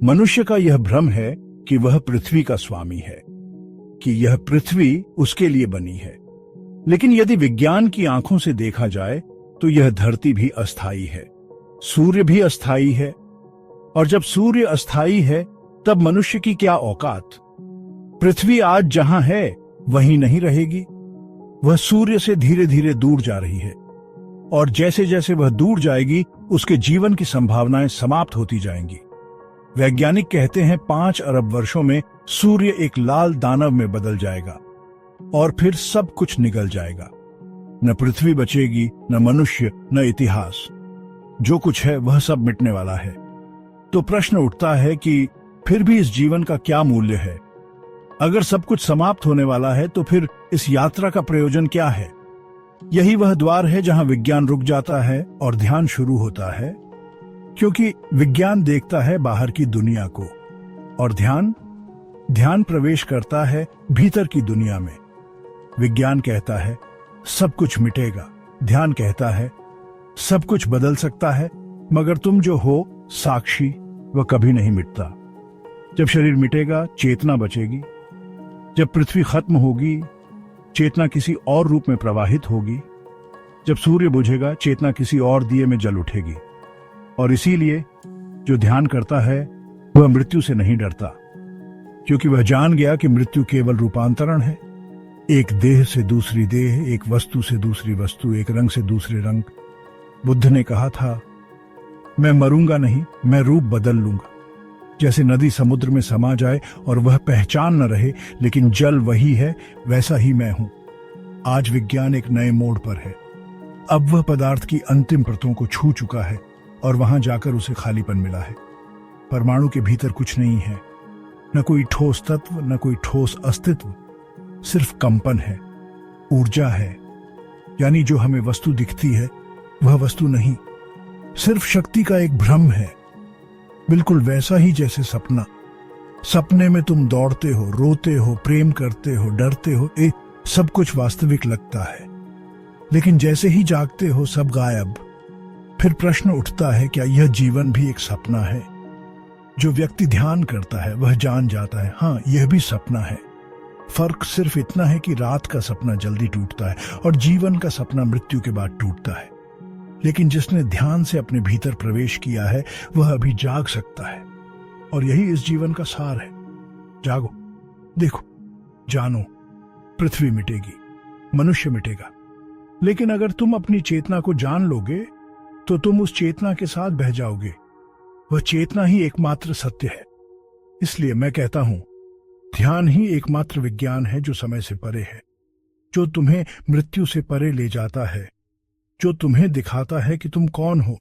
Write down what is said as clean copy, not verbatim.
मनुष्य का यह भ्रम है कि वह पृथ्वी का स्वामी है, कि यह पृथ्वी उसके लिए बनी है। लेकिन यदि विज्ञान की आंखों से देखा जाए तो यह धरती भी अस्थायी है, सूर्य भी अस्थायी है। और जब सूर्य अस्थायी है तब मनुष्य की क्या औकात। पृथ्वी आज जहां है वहीं नहीं रहेगी, वह सूर्य से धीरे धीरे दूर जा रही है, और जैसे जैसे वह दूर जाएगी उसके जीवन की संभावनाएं समाप्त होती जाएंगी। वैज्ञानिक कहते हैं 5 अरब वर्षों में सूर्य एक लाल दानव में बदल जाएगा और फिर सब कुछ निगल जाएगा। न पृथ्वी बचेगी, न मनुष्य, न इतिहास। जो कुछ है वह सब मिटने वाला है। तो प्रश्न उठता है कि फिर भी इस जीवन का क्या मूल्य है? अगर सब कुछ समाप्त होने वाला है तो फिर इस यात्रा का प्रयोजन क्या है? यही वह द्वार है जहां विज्ञान रुक जाता है और ध्यान शुरू होता है, क्योंकि विज्ञान देखता है बाहर की दुनिया को और ध्यान प्रवेश करता है भीतर की दुनिया में। विज्ञान कहता है सब कुछ मिटेगा, ध्यान कहता है सब कुछ बदल सकता है, मगर तुम जो हो साक्षी, वह कभी नहीं मिटता। जब शरीर मिटेगा चेतना बचेगी। जब पृथ्वी खत्म होगी चेतना किसी और रूप में प्रवाहित होगी। जब सूर्य बुझेगा चेतना किसी और दिए में जल उठेगी। और इसीलिए जो ध्यान करता है वह मृत्यु से नहीं डरता, क्योंकि वह जान गया कि मृत्यु केवल रूपांतरण है। एक देह से दूसरी देह, एक वस्तु से दूसरी वस्तु, एक रंग से दूसरे रंग। बुद्ध ने कहा था, मैं मरूंगा नहीं, मैं रूप बदल लूंगा। जैसे नदी समुद्र में समा जाए और वह पहचान न रहे, लेकिन जल वही है, वैसा ही मैं हूं। आज विज्ञान एक नए मोड़ पर है। अब वह पदार्थ की अंतिम परतों को छू चुका है और वहां जाकर उसे खालीपन मिला है। परमाणु के भीतर कुछ नहीं है, न कोई ठोस तत्व, न कोई ठोस अस्तित्व, सिर्फ कंपन है, ऊर्जा है। यानी जो हमें वस्तु दिखती है वह वस्तु नहीं, सिर्फ शक्ति का एक भ्रम है। बिल्कुल वैसा ही जैसे सपना। सपने में तुम दौड़ते हो, रोते हो, प्रेम करते हो, डरते हो, सब कुछ वास्तविक लगता है। लेकिन जैसे ही जागते हो सब गायब। फिर प्रश्न उठता है, क्या यह जीवन भी एक सपना है? जो व्यक्ति ध्यान करता है वह जान जाता है, हाँ यह भी सपना है। फर्क सिर्फ इतना है कि रात का सपना जल्दी टूटता है और जीवन का सपना मृत्यु के बाद टूटता है। लेकिन जिसने ध्यान से अपने भीतर प्रवेश किया है वह अभी जाग सकता है, और यही इस जीवन का सार है। जागो, देखो, जानो। पृथ्वी मिटेगी, मनुष्य मिटेगा, लेकिन अगर तुम अपनी चेतना को जान लोगे तो तुम उस चेतना के साथ बह जाओगे। वह चेतना ही एकमात्र सत्य है। इसलिए मैं कहता हूं, ध्यान ही एकमात्र विज्ञान है जो समय से परे है, जो तुम्हें मृत्यु से परे ले जाता है, जो तुम्हें दिखाता है कि तुम कौन हो।